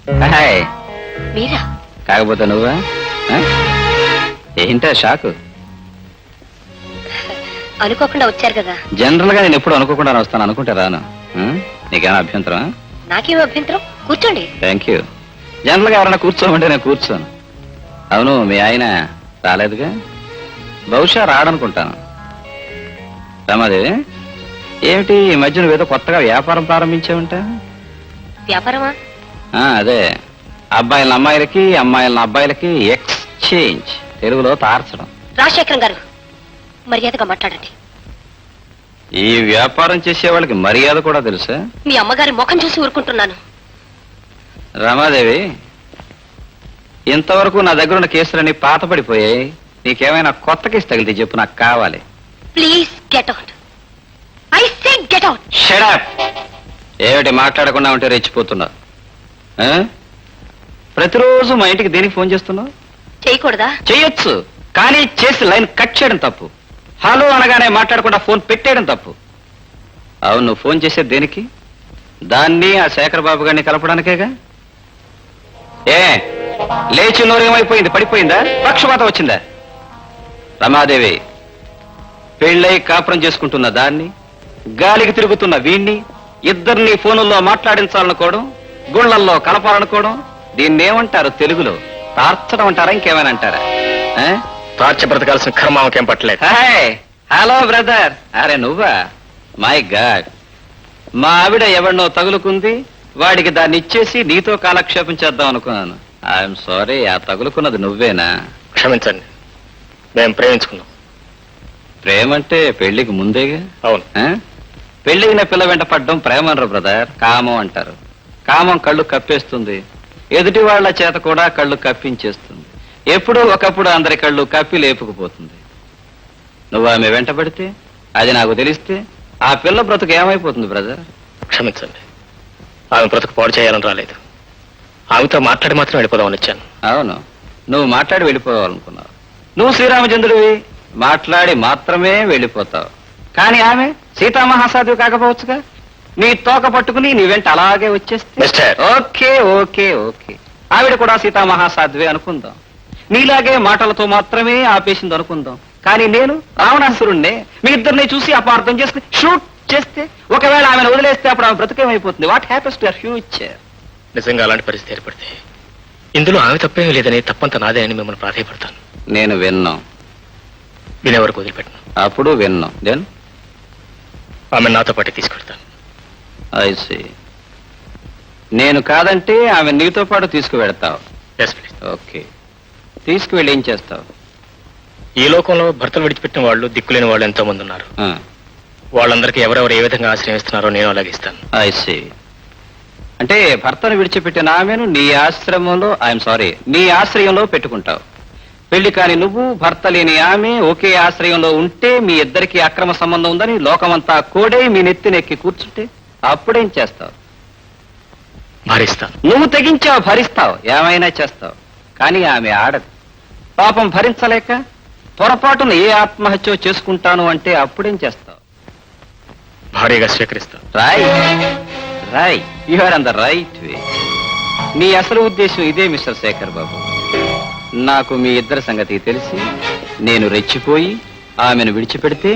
Hi. మీరా? కాకపోతే నువ్వా? ఏంటా షాకు? అనుకోకుండా వచ్చారు కదా. జనరల్ గా నేను ఎప్పుడు అనుకోకుండా వస్తాను అనుకుంటే రాను. నీకేమైనా అభ్యంతరం? నాకేం అభ్యంతరం, కూర్చోండి. Thank you. జనరల్ గా ఎవరైనా కూర్చోమంటే నేను కూర్చోను. అవును, మీ ఆయన రాలేదుగా? బహుశా రాడనుకుంటాను. రమాదేవి, ఏమిటి ఈ మధ్య నువ్వేదో కొత్తగా వ్యాపారం ప్రారంభించావుంటా? వ్యాపారమా? అదే, అబ్బాయిల అమ్మాయిలకి అమ్మాయిల అబ్బాయిలకి ఎక్స్చేంజ్, తెలుగులో తార్చడం. రాజశేఖరం గారు, మర్యాదగా మాట్లాడండి. ఈ వ్యాపారం చేసే వాళ్ళకి మర్యాద కూడా తెలుసా? మీ అమ్మగారి ముఖం చూసి ఊరుకుంటున్నాను. రమాదేవి, ఇంతవరకు నా దగ్గర ఉన్న కేసులన్నీ పాతపడిపోయాయి. నీకేమైనా కొత్త కేసు తగిలితే చెప్పు, నాకు కావాలి. Please get out. I say get out. Shut up. ఏమిటి మాట్లాడకుండా ఉంటే రెచ్చిపోతున్నావు? ప్రతిరోజు మా ఇంటికి దేనికి ఫోన్ చేస్తున్నావు? చేయకూడదా? చెయ్యొచ్చు, కానీ చేసి లైన్ కట్ చేయడం తప్పు. హలో అనగానే మాట్లాడకుండా ఫోన్ పెట్టేయడం తప్పు. అవును, నువ్వు ఫోన్ చేసేది దేనికి? దాన్ని ఆ శేఖర్ బాబు గారిని కలపడానికేగా. ఏ లేచి నోరేమైపోయింది? పడిపోయిందా? పక్షపాతం వచ్చిందా? రమాదేవి, పెళ్ళై కాపురం చేసుకుంటున్న దాన్ని, గాలికి తిరుగుతున్న వీణ్ణి, ఇద్దరిని ఫోనుల్లో మాట్లాడించాలనుకోవడం, గుళ్లల్లో కలపాలనుకోవడం, దీన్ని ఏమంటారు తెలుగులో? తార్చడం అంటారా, ఇంకేమైనా అంటారా? తార్చ బ్రతకాల్సిన కర్మావకేం పట్టలేదు. Hello brother. అరే నువ్వా? మై గాడ్, మా ఆవిడ ఎవరినో తగులుకుంది, వాడికి దాన్ని ఇచ్చేసి నీతో కాలక్షేపం చేద్దాం అనుకున్నాను. ఐఎమ్ సారీ, ఆ తగులుకున్నది నువ్వేనా? క్షమించండి, మేము ప్రేమించుకున్నాం. ప్రేమంటే పెళ్లికి ముందేగా? అవును. పెళ్ళైన పిల్ల వెంట పడ్డం ప్రేమ అనరు బ్రదర్, కామం అంటారు. కామం కళ్ళు కప్పేస్తుంది, ఎదుటి వాళ్ల చేత కూడా కళ్ళు కప్పించేస్తుంది. ఎప్పుడో ఒకప్పుడు అందరి కళ్ళు కప్పి లేపుకుపోతుంది. నువ్వు ఆమె వెంట పడితే, అది నాకు తెలిస్తే, ఆ పిల్ల బ్రతుకు ఏమైపోతుంది బ్రదర్? క్షమించండి, ఆమె బ్రతుకు పాడు చేయాలని రాలేదు. ఆమెతో మాట్లాడి మాత్రం వెళ్ళిపోదామని వచ్చాను. అవును, నువ్వు మాట్లాడి వెళ్ళిపోవాలనుకున్నావు. నువ్వు శ్రీరామచంద్రుడివి, మాట్లాడి మాత్రమే వెళ్ళిపోతావు. కానీ ఆమె సీతామహాసాధ్వి కాకపోవచ్చుగా? నీ తోక పట్టుకుని నీ వెంట అలాగే వచ్చేస్తే ఓకే ఓకే ఓకే, ఆవిడ కూడా సీతామహాసాధ్వి అనుకుందాం. నీలాగే మాటలతో మాత్రమే ఆపేసింది అనుకుందాం. కానీ నేను రావణాసురుణ్ణే, మీ ఇద్దరిని చూసి అపార్థం చేసుకుని షూట్ చేస్తే, ఒకవేళ ఆమెను వదిలేస్తే అప్పుడు ఆమె బ్రతుకేమైపోతుంది? What happens to your future? నిజంగా అలాంటి పరిస్థితి ఏర్పడితే ఇందులో ఆమె తప్పేమీ లేదని, తప్పంత నాదే అని మిమ్మల్ని ప్రాధాయపడతాను. నేను విన్నాం, వినే వరకు వదిలిపెట్టను. అప్పుడు విన్నాం. దెన్ ఆమె నాతో పాటు తీసుకెళ్తాను. I see. నేను కాదంటే ఆమె నీతో పాటు తీసుకువెడతావు? Yes please. ఓకే, తీసుకువెళ్ళి ఏం చేస్తావు? ఈ లోకంలో భర్తలు విడిచిపెట్టిన వాళ్ళు, దిక్కులేని వాళ్ళు ఎంతో మంది ఉన్నారు. వాళ్ళందరికీ ఎవరెవరు ఏ విధంగా ఆశ్రయం ఇస్తున్నారో నేను అలాగే ఇస్తాను. I see. అంటే భర్తను విడిచిపెట్టిన ఆమెను నీ ఆశ్రమంలో, ఐఎమ్ సారీ, నీ ఆశ్రయంలో పెట్టుకుంటావు. పెళ్లి కాని నువ్వు, భర్త లేని ఆమె ఒకే ఆశ్రయంలో ఉంటే, మీ ఇద్దరికి అక్రమ సంబంధం ఉందని లోకమంతా కోడే మీ నెత్తినెక్కి కూర్చుంటే అప్పుడేం చేస్తావు? భరిస్తాను. నువ్వు తెగించావు, భరిస్తావు, ఏమైనా చేస్తావు. కానీ ఆమె ఆడదు. పాపం భరించలేక పొరపాటున ఏ ఆత్మహత్య చేసుకుంటాను అంటే అప్పుడేం చేస్తావు? భారీగా స్వీకరిస్తాను. Roy, you are on the right way. నీ అసలు ఉద్దేశం ఇదే మిస్టర్ శేఖర్ బాబు. నాకు మీ ఇద్దరి సంగతి తెలిసి నేను రెచ్చిపోయి ఆమెను విడిచిపెడితే,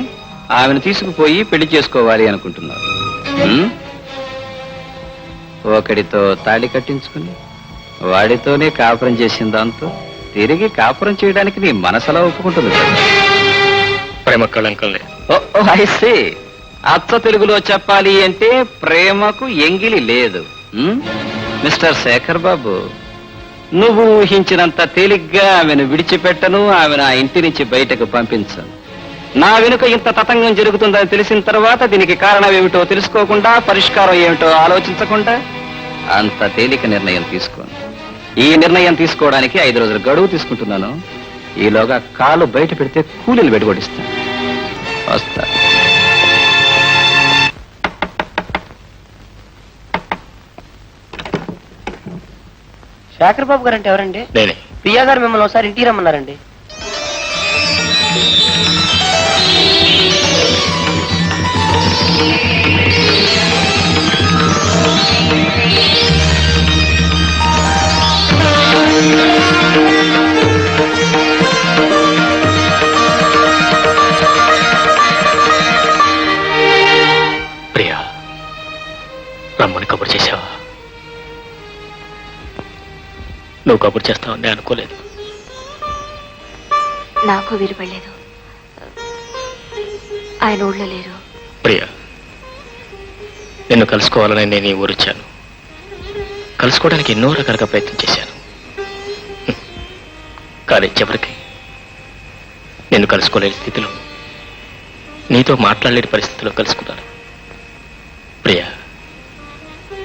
ఆమెను తీసుకుపోయి పెళ్లి చేసుకోవాలి అనుకుంటున్నాను. ఒకడితో తాళి కట్టించుకుని వాడితోనే కాపురం చేసిన దాంతో తిరిగి కాపురం చేయడానికి నీ మనసులా ఒప్పుకుంటుంది కదా? ప్రేమ కళంకం లేదు. I see. అచ్చ తెలుగులో చెప్పాలి అంటే ప్రేమకు ఎంగిలి లేదు. మిస్టర్ శేఖర్ బాబు, నువ్వు ఊహించినంత తేలిగ్గా ఆమెను విడిచిపెట్టను, ఆమెను ఆ ఇంటి నుంచి బయటకు పంపించను. నా వెనుక ఇంత తతంగం జరుగుతుందని తెలిసిన తర్వాత దీనికి కారణం ఏమిటో తెలుసుకోకుండా, పరిష్కారం ఏమిటో ఆలోచించకుండా అంత తేలిక నిర్ణయం తీసుకోను. ఈ నిర్ణయం తీసుకోవడానికి 5 రోజుల గడువు తీసుకుంటున్నాను. ఈలోగా కాలు బయట పెడితే కూలీలు వెడగొడిస్తాను. వస్తా. శేఖర్ బాబు గారు అంటే ఎవరండి? నేనే. ప్రియా గారు మిమ్మల్ని ఒకసారి ఇంటికి రమ్మన్నారండి. నువ్వు కబుర్ చేస్తావని నేను అనుకోలేదు. నాకు వీలుపడలేదు. ఆయన ఊళ్ళో లేరు. ప్రియా, నిన్ను కలుసుకోవాలని నేను ఈ ఊరు వచ్చాను. కలుసుకోవడానికి ఎన్నో రకాలుగా ప్రయత్నం చేశాను. కానీ చివరికి నిన్ను కలుసుకోలేని స్థితిలో, నీతో మాట్లాడలేని పరిస్థితిలో కలుసుకున్నాను. ప్రియా,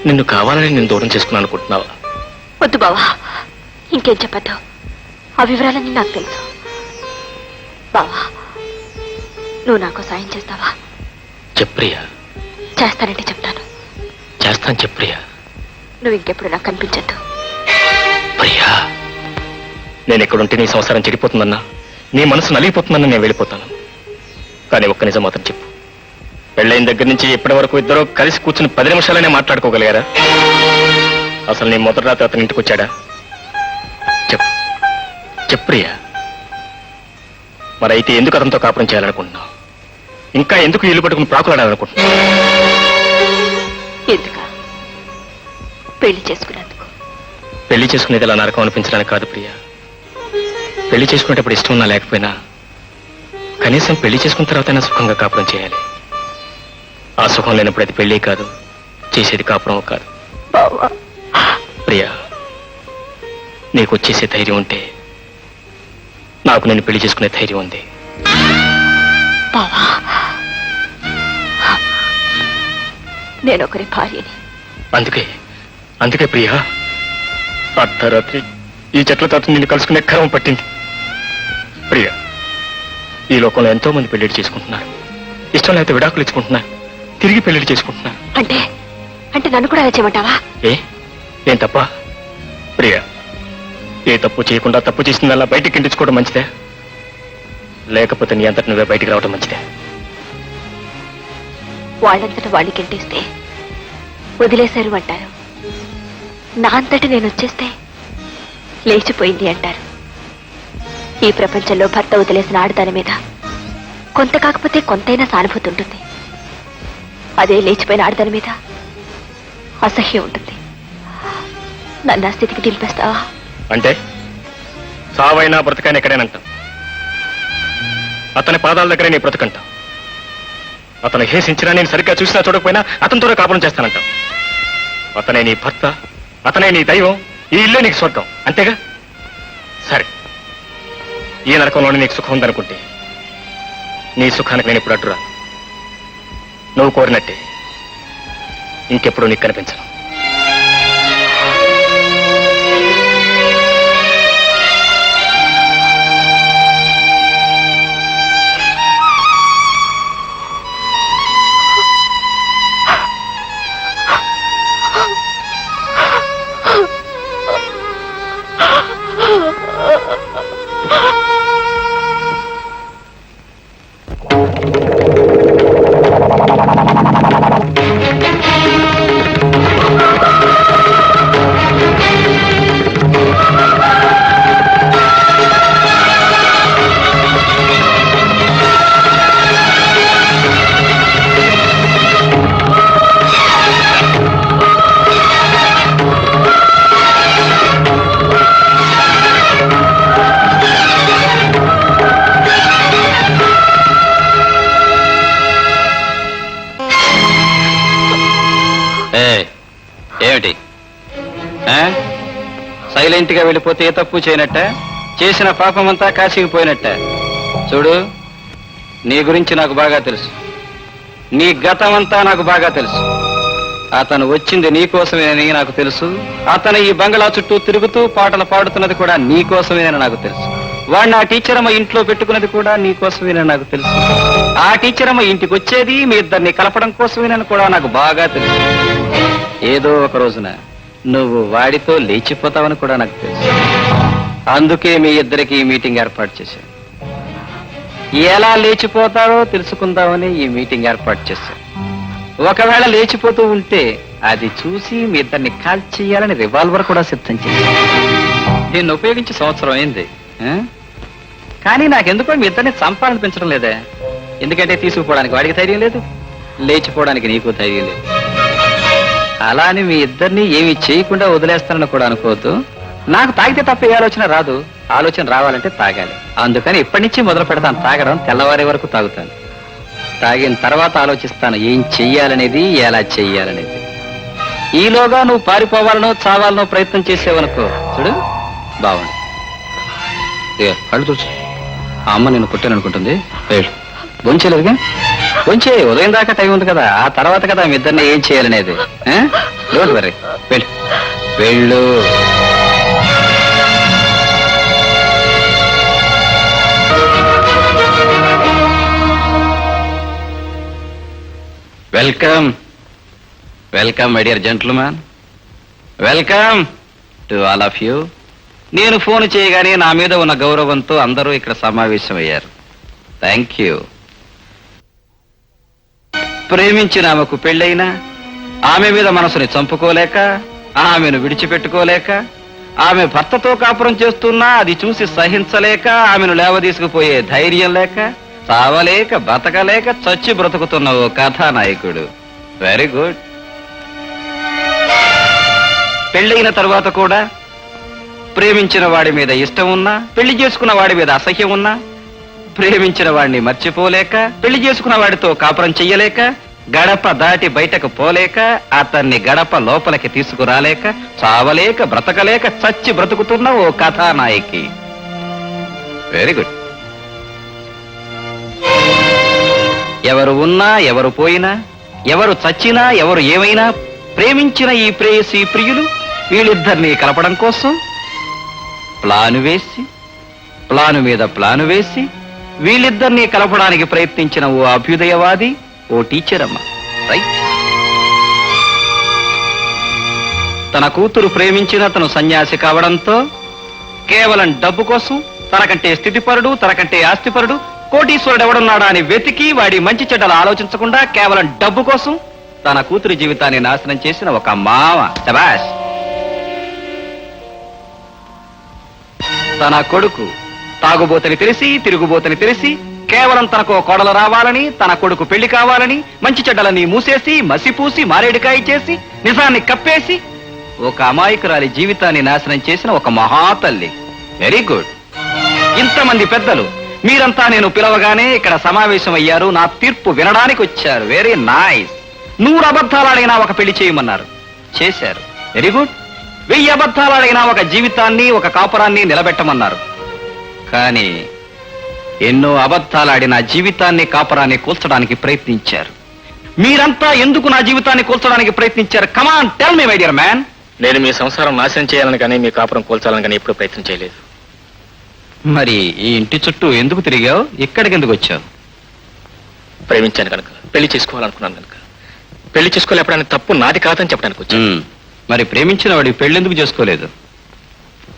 నిన్ను కావాలని నేను దూరం చేసుకున్నాను అనుకుంటున్నావా? వద్దు బావా, ఇంకేం చెప్పద్దు. ఆ వివరాలన్నీ నాకు తెలుసు. బావా, నువ్వు నాకు సాయం చేస్తావా? చెప్ప్రియా. చేస్తానంటే చెప్తాను. చేస్తాను చెప్ప్రియా. నువ్వు ఇంకెప్పుడు నాకు కనిపించద్దు. ప్రియా, నేను ఎక్కడుంటే నీ సంసారం చెడిపోతుందన్నా, నీ మనసు నలిగిపోతుందన్నా నేను వెళ్ళిపోతాను. కానీ ఒక్క నిజం మాత్రం చెప్పు, పెళ్ళైన దగ్గర నుంచి ఇప్పటి వరకు ఇద్దరు కలిసి కూర్చుని 10 నిమిషాలనే మాట్లాడుకోగలిగారా? అసలు నీ మొదటి రాత్రి అతని ఇంటికి వచ్చాడా? చెప్పు చెప్ప్రియా. మరైతే ఎందుకు అతనితో కాపురం చేయాలనుకుంటున్నావు? ఇంకా ఎందుకు ఇల్లు పట్టుకుని ప్రాకులాడాలనుకుంటున్నావు? ఎందుక? పెళ్లి చేసుకున్నందుకు. పెళ్లి చేసుకునేది ఇలా నరకం అనిపించడానికి కాదు ప్రియా. పెళ్లి చేసుకునేటప్పుడు ఇష్టం ఉన్నా లేకపోయినా కనీసం పెళ్లి చేసుకున్న తర్వాతైనా సుఖంగా కాపురం చేయాలి. ఆ సుఖం లేనప్పుడు అది పెళ్లి కాదు, చేసేది కాపురం కాదు. ప్రియా, నీకు వచ్చేసే ధైర్యం ఉంటే నాకు నేను పెళ్లి చేసుకునే ధైర్యం ఉంది. బావా, నేను ఒకరి భార్యని. అందుకే ప్రియా, అర్ధరాత్రి ఈ చెట్ల తాత నిన్ను కలుసుకునే క్రమం పట్టింది. ప్రియా, ఈ లోకంలో ఎంతో మంది పెళ్లిళ్ళు చేసుకుంటున్నారు. ఇష్టం లేకపోతే విడాకులు ఇచ్చుకుంటున్నారు, తిరిగి పెళ్లిళ్ళు చేసుకుంటున్నారు. అంటే అంటే నన్ను కూడా అలా చేయమంటావా? ఏం తప్ప? ప్రియా, ఏ తప్పు చేయకుండా తప్పు చేసిందల్లా బయటికి కిండించుకోవడం మంచిదే, లేకపోతే నీ అంతటి నువ్వే బయటికి రావడం మంచిదే. వాళ్ళంతటా వాళ్ళు కింటిస్తే వదిలేశారు అంటారు. నా అంతటి నేను వచ్చేస్తే లేచిపోయింది అంటారు. ఈ ప్రపంచంలో భర్త వదిలేసిన ఆడదాని మీద కొంత కాకపోతే కొంతైనా సానుభూతి ఉంటుంది. అదే లేచిపోయిన ఆడదాని మీద అసహ్యం ఉంటుంది. నన్ను ఆ స్థితికి దింపేస్తావా? అంటే సావైనా బ్రతకైనా ఎక్కడేనంటాం. అతని పాదాల దగ్గరే నీ బ్రతకంటాం. అతను హేసించినా, నేను సరిగ్గా చూసినా చూడకపోయినా అతనితోనే కాపురం చేస్తానంటాం. అతనే నీ భర్త, అతనే నీ దైవం, ఈ ఇల్లే నీకు స్వర్గం, అంతేగా? సరే, ఈ నరకంలోనే నీకు సుఖం ఉందనుకుంటే నీ సుఖానికి నేను ఇప్పుడు అడ్డురా. నువ్వు కోరినట్టే ఇంకెప్పుడు నీకు కనిపించను. ఏమిటి సైలెంట్ గా వెళ్ళిపోతే ఏ తప్పు చేయనట్ట? చేసిన పాపమంతా కాసిగిపోయినట్ట? చూడు, నీ గురించి నాకు బాగా తెలుసు. నీ గతమంతా నాకు బాగా తెలుసు. అతను వచ్చింది నీకోసమేనని నాకు తెలుసు. అతను ఈ బంగళా చుట్టూ తిరుగుతూ పాటలు పాడుతున్నది కూడా నీకోసమేనని నాకు తెలుసు. వాడిని ఆ టీచర్ అమ్మ ఇంట్లో పెట్టుకున్నది కూడా నీకోసమేనని నాకు తెలుసు. ఆ టీచర్ అమ్మ ఇంటికి వచ్చేది మీ ఇద్దరిని కలపడం కోసమేనని కూడా నాకు బాగా తెలుసు. ఏదో ఒక రోజున నువ్వు వాడితో లేచిపోతావని కూడా నాకు తెలుసు. అందుకే మీ ఇద్దరికి మీటింగ్ ఏర్పాటు చేశాను. ఎలా లేచిపోతారో తెలుసుకుందామని ఈ మీటింగ్ ఏర్పాటు చేశాను. ఒకవేళ లేచిపోతూ ఉంటే అది చూసి మీ ఇద్దరిని కాల్చేయాలని రివాల్వర్ కూడా సిద్ధం చేశాను. దీన్ని ఉపయోగించి సంవత్సరం అయింది. కానీ నాకెందుకో మీ ఇద్దరిని చంపాలనిపించడం లేదే. ఎందుకంటే తీసుకుపోవడానికి వాడికి ధైర్యం లేదు, లేచిపోవడానికి నీకు ధైర్యం లేదు. అలా అని మీ ఇద్దరిని ఏమి చేయకుండా వదిలేస్తానని కూడా అనుకోవద్దు. నాకు తాగితే తప్ప ఏ ఆలోచన రాదు. ఆలోచన రావాలంటే తాగాలి. అందుకని ఇప్పటి నుంచి మొదలు పెడతాను తాగడం. తెల్లవారి వరకు తాగుతాను. తాగిన తర్వాత ఆలోచిస్తాను ఏం చెయ్యాలనేది, ఎలా చెయ్యాలనేది. ఈలోగా నువ్వు పారిపోవాలనో చావాలనో ప్రయత్నం చేసేవనుకో, చూడు బాగుంది. కళ్ళు చూసు. ఆ అమ్మ నేను కొట్టాననుకుంటుంది. వెళ్ళు. భోంచేలేదుగా? భోంచే. ఉదయం దాకా టైం ఉంది కదా, ఆ తర్వాత కదా మీ ఇద్దరిని ఏం చేయాలనేది. Don't worry. వెళ్ళు వెళ్ళు. Welcome welcome my dear gentlemen. Welcome to all of you. నేను ఫోన్ చేయగానే నా మీద ఉన్న గౌరవంతో అందరూ ఇక్కడ సమావేశమయ్యారు. Thank you. ప్రేమించిన ఆమెకు పెళ్ళైనా, ఆమె మీద మనసుని చంపుకోలేక, ఆమెను విడిచిపెట్టుకోలేక, ఆమె భర్తతో కాపురం చేస్తున్నా అది చూసి సహించలేక, ఆమెను లేవదీసుకుపోయే ధైర్యం లేక, చావలేక బతకలేక చచ్చి బ్రతుకుతున్న ఓ కథానాయకుడు. Very good. పెళ్ళైన తరువాత కూడా ప్రేమించిన వాడి మీద ఇష్టం ఉన్నా, పెళ్లి చేసుకున్న వాడి మీద అసహ్యం ఉన్నా, ప్రేమించిన వాడిని మర్చిపోలేక, పెళ్లి చేసుకున్న వాడితో కాపురం చెయ్యలేక, గడప దాటి బయటకు పోలేక, అతన్ని గడప లోపలికి తీసుకురాలేక, చావలేక బ్రతకలేక చచ్చి బ్రతుకుతున్న ఓ కథానాయకి. Very good. ఎవరు ఉన్నా, ఎవరు పోయినా, ఎవరు చచ్చినా, ఎవరు ఏమైనా, ప్రేమించిన ఈ ప్రేయసి ప్రియులు వీళ్ళిద్దరినీ కలపడం కోసం ప్లాను వేసి, ప్లాను మీద ప్లాను వేసి, వీళ్ళిద్దరినీ కలపడానికి ప్రయత్నించిన ఓ అభ్యుదయవాది, ఓ టీచర్ అమ్మ. రైట్. తన కూతురు ప్రేమించిన తను సన్యాసి కావడంతో కేవలం డబ్బు కోసం, తనకంటే స్థితిపరుడు, తనకంటే ఆస్తిపరుడు, కోటీశ్వరుడు ఎవడున్నాడా అని వెతికి వాడి మంచి చెడ్డలు ఆలోచించకుండా కేవలం డబ్బు కోసం తన కూతురి జీవితాన్ని నాశనం చేసిన ఒక మామ. శభాష్. తన కొడుకు తాగుబోతని తెలిసి, తిరుగుబోతని తెలిసి, కేవలం తనకు కోడలు రావాలని, తన కొడుకు పెళ్లి కావాలని, మంచి చెడ్డలని మూసేసి, మసిపూసి, మారేడుకాయ చేసి, నిజాన్ని కప్పేసి ఒక అమాయకురాలి జీవితాన్ని నాశనం చేసిన ఒక మహాతల్లి. Very good. ఇంతమంది పెద్దలు మీరంతా నేను పిలవగానే ఇక్కడ సమావేశం అయ్యారు. నా తీర్పు వినడానికి వచ్చారు. Very nice. 100 అబద్ధాలాడైనా ఒక పెళ్లి చేయమన్నారు, చేశారు. Very good. 1000 అబద్ధాలాడైనా ఒక జీవితాన్ని, ఒక కాపురాన్ని నిలబెట్టమన్నారు. కానీ ఎన్నో అబద్ధాలాడి నా జీవితాన్ని, కాపురాన్ని కూల్చడానికి ప్రయత్నించారు. మీరంతా ఎందుకు నా జీవితాన్ని కూల్చడానికి ప్రయత్నించారు? Come on tell me my dear man. నేను మీ సంసారం నాశనం చేయాలని కానీ, మీ కాపురం కూల్చాలని కానీ ఎప్పుడు ప్రయత్నం చేయలేదు. మరి ఈ ఇంటి చుట్టూ ఎందుకు తిరిగావు? ఇక్కడికి ఎందుకు వచ్చావు? ప్రేమించాను కనుక, పెళ్లి చేసుకోవాలనుకున్నాను కనుక. పెళ్లి చేసుకోలేపడానికి తప్పు నాది కాదని చెప్పడానికి వచ్చాను. మరి ప్రేమించిన వాడి పెళ్లి ఎందుకు చేసుకోలేదు?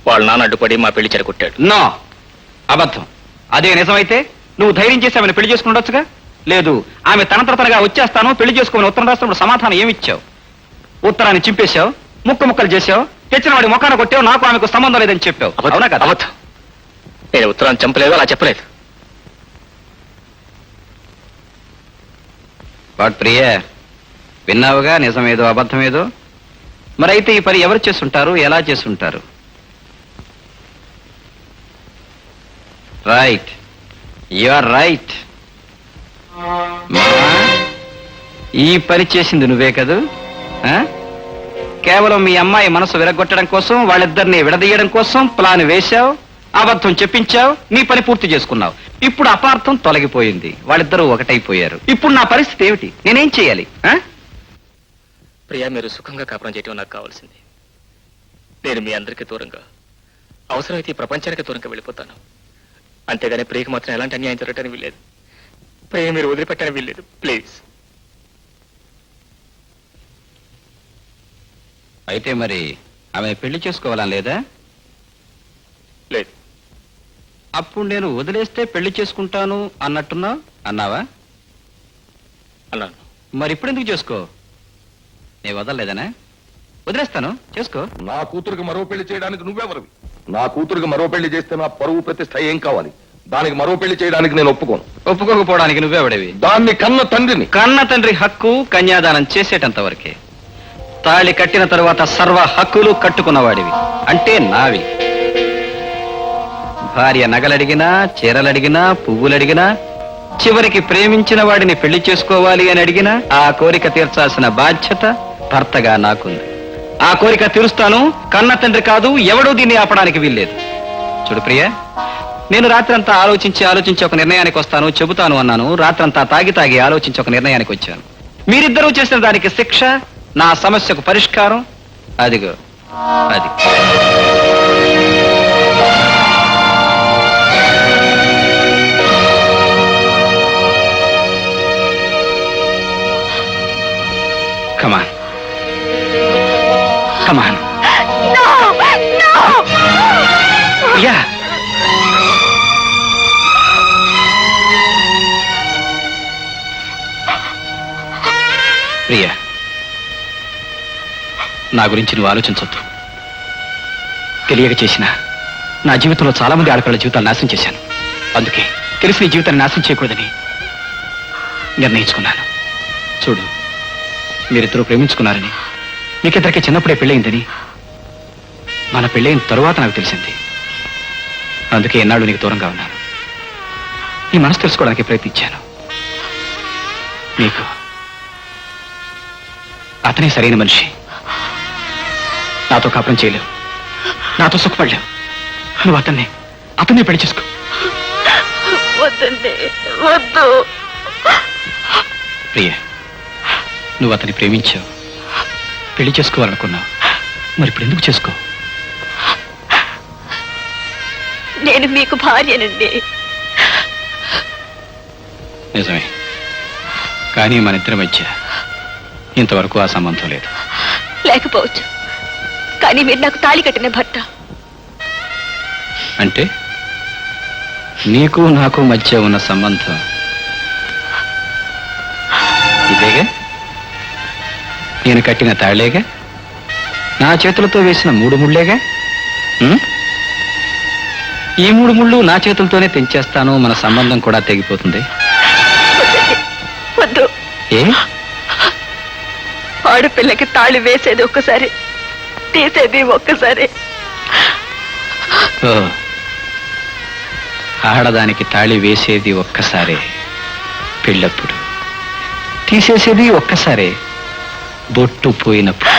వాళ్ళ నాన్న అడ్డుపడి మా పెళ్లి చెడగొట్టాడు. నో, అబద్ధం. అదే నిజమైతే నువ్వు ధైర్యం చేసి ఆమెను పెళ్లి చేసుకుని ఉండొచ్చుగా. లేదు, ఆమె తనతరతనగా వచ్చేస్తాను పెళ్లి చేసుకోమని ఉత్తరం రాసినప్పుడు సమాధానం ఏమిచ్చావు? ఉత్తరాన్ని చింపేశావు, ముక్కలు చేశావు, తెచ్చిన వాడి ముఖాన కొట్టావు, నాకు ఆమెకు సంబంధం లేదని చెప్పావు. అవునా కదా? అబద్ధం. నేను ఉత్తరాన్ని చంపలేదు, అలా చెప్పలేదు. వాట్ ప్రియ, విన్నావుగా నిజమేదో అబద్ధమేదో. మరైతే ఈ పని ఎవరు చేస్తుంటారు, ఎలా చేస్తుంటారు? Right, you are right. ఈ పని చేసింది నువ్వే కదూ? కేవలం మీ అమ్మాయి మనసు విరగొట్టడం కోసం, వాళ్ళిద్దరిని విడదీయడం కోసం ప్లాన్ వేశావు, అబద్ధం చెప్పించావు, నీ పని పూర్తి చేసుకున్నావు. ఇప్పుడు అపార్థం తొలగిపోయింది, వాళ్ళిద్దరూ ఒకటైపోయారు. ఇప్పుడు నా పరిస్థితి ఏమిటి? నేనేం చేయాలి? ప్రియా, మీరు సుఖంగా కాపురం చేయటం నాకు కావాల్సింది. నేను మీ అందరికీ దూరంగా, అవసరమైతే ఈ ప్రపంచానికి దూరంగా వెళ్ళిపోతాను. అంతేగాని ప్రియకి మాత్రం ఎలాంటి అన్యాయం జరగటానికి వీల్లేదు. ప్రియ మీరు వదిలిపెట్టడానికి వీల్లేదు. ప్లీజ్. అయితే మరి ఆమె పెళ్లి చేసుకోవాలని లేదా? లేదు. అప్పుడు నేను వదిలేస్తే పెళ్లి చేసుకుంటాను అన్నావా? అన్నాను. మరి ఇప్పుడు ఎందుకు చేసుకో? నేను వదలలేదనా? వదిలేస్తాను, చేసుకో. నా కూతురికి మరో పెళ్లి చేయడానికి నువ్వెవరివి? నా కూతురికి మరో పెళ్లి చేస్తే నా పరువు ప్రతిష్ట ఏం కావాలి? దానికి మరో పెళ్లి చేయడానికి నేను ఒప్పుకోను. ఒప్పుకోకపోవడానికి నువ్వెవడేవి? దాన్ని కన్న తండ్రిని. కన్న తండ్రి హక్కు కన్యాదానం చేసేటంత వరకే. తాళి కట్టిన తరువాత సర్వ హక్కులు కట్టుకున్నవాడివి, అంటే నావి. భార్య నగలడిగినా, చీరలడిగినా, పువ్వులడిగినా, చివరికి ప్రేమించిన వాడిని పెళ్లి చేసుకోవాలి అని అడిగినా ఆ కోరిక తీర్చాల్సిన బాధ్యత భర్తగా నాకుంది. ఆ కోరిక తీరుస్తాను. కన్న తండ్రి కాదు, ఎవడూ దీన్ని ఆపడానికి వీల్లేదు. చూడు ప్రియ, నేను రాత్రంతా ఆలోచించి ఒక నిర్ణయానికి వస్తాను, చెబుతాను అన్నాను. రాత్రంతా తాగి ఆలోచించి ఒక నిర్ణయానికి వచ్చాను. మీరిద్దరూ చేసిన దానికి శిక్ష, నా సమస్యకు పరిష్కారం. అదిగో అది. కమాన్ కమాన్. ప్రియా, ప్రియా, నా గురించి నువ్వు ఆలోచించొద్దు. తెలియక చేసిన నా జీవితంలో చాలా మంది ఆడపిల్లల జీవితాలు నాశనం చేశాను. అందుకే తెలిసి నీ జీవితాన్ని నాశనం చేయకూడదని నిర్ణయించుకున్నాను. చూడు, మీరిద్దరూ ప్రేమించుకున్నారని, మీకిద్దరికి చిన్నప్పుడే పెళ్ళయిందని మన పెళ్ళైన తరువాత నాకు తెలిసింది. అందుకే ఎన్నాళ్ళు నీకు దూరంగా ఉన్నాను. నీ మనసు తెలుసుకోవడానికి ప్రయత్నించాను. నీకు అతనే సరైన మనిషి. నాతో కాపురం చేయలేవు, నాతో సుఖపడలేవు. నువ్వు అతన్నే పెళ్లి చేసుకో. వద్దండి, వద్దు. ప్రియ, నువ్వు అతన్ని ప్రేమించావు, పెళ్లి చేసుకోవాలనుకున్నావు. మరి ఇప్పుడు ఎందుకు చేసుకో? నేను మీకు భార్యనండి. నిజమే, కానీ మన ఇద్దరి మధ్య ఇంతవరకు ఆ సంబంధం లేదు. లేకపోవచ్చు, కానీ మీరు నాకు తాళి కట్టిన భర్త. అంటే నీకు నాకు మధ్య ఉన్న సంబంధం ఇదేగా? నేను కట్టిన తాళేగా, నా చేతులతో వేసిన 3 ముళ్ళేగా? ఈ 3 ముళ్ళు నా చేతులతోనే తెంచేస్తాను. మన సంబంధం కూడా తెగిపోతుంది. వద్దు. ఏ? ఆడపిల్లకి తాళి వేసేది ఒక్కసారి, తీసేది ఒక్కసారి. ఓ, ఆడదానికి తాళి వేసేది ఒక్కసారే పెళ్ళప్పుడు, తీసేసేది ఒక్కసారే బొట్టు పోయినప్పుడు.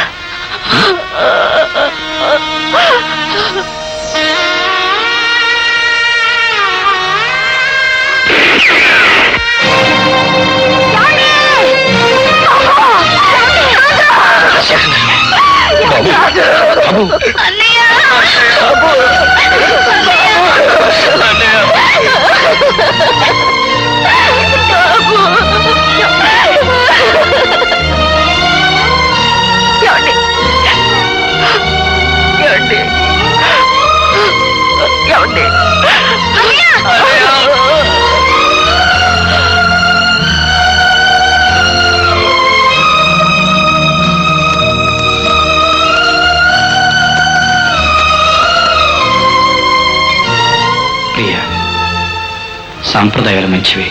సాంప్రదాయాలు మంచివే,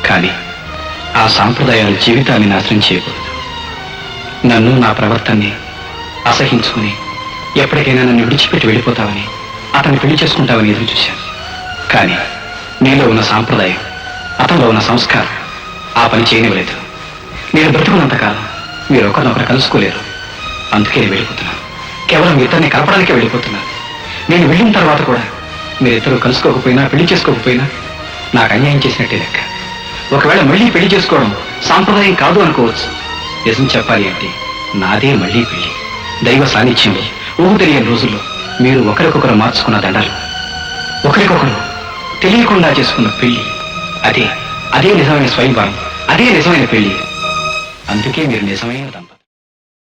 కానీ ఆ సాంప్రదాయాలు జీవితాన్ని నాశనం చేయకూడదు. నన్ను, నా ప్రవర్తనని అసహించుకుని ఎప్పటికైనా నన్ను విడిచిపెట్టి వెళ్ళిపోతావని, అతన్ని పెళ్లి చేసుకుంటావని ఎదురు చూశాను. కానీ నీలో ఉన్న సాంప్రదాయం, అతనిలో ఉన్న సంస్కారం ఆ పని చేయనివ్వలేదు. నేను బ్రతుకున్నంతకాలం మీరు ఒకరినొకరు కలుసుకోలేరు. అందుకే నేను వెళ్ళిపోతున్నాను. కేవలం ఇతన్ని కలపడానికే వెళ్ళిపోతున్నాను. నేను వెళ్ళిన తర్వాత కూడా మీరిద్దరూ కలుసుకోకపోయినా, పెళ్లి చేసుకోకపోయినా నాకు అన్యాయం చేసినట్టే లెక్క. ఒకవేళ మళ్ళీ పెళ్లి చేసుకోవడం సాంప్రదాయం కాదు అనుకోవచ్చు. నిజం చెప్పాలి అంటే నాదే మళ్ళీ పెళ్లి. దైవ సాన్నిధ్యంలో ఊహు తెలియని రోజుల్లో మీరు ఒకరికొకరు మార్చుకున్న దండాలు, ఒకరికొకరు తెలియకుండా చేసుకున్న పెళ్లి, అదే నిజమైన స్వయంవరం, అదే నిజమైన పెళ్లి. అందుకే మీరు నిజమైన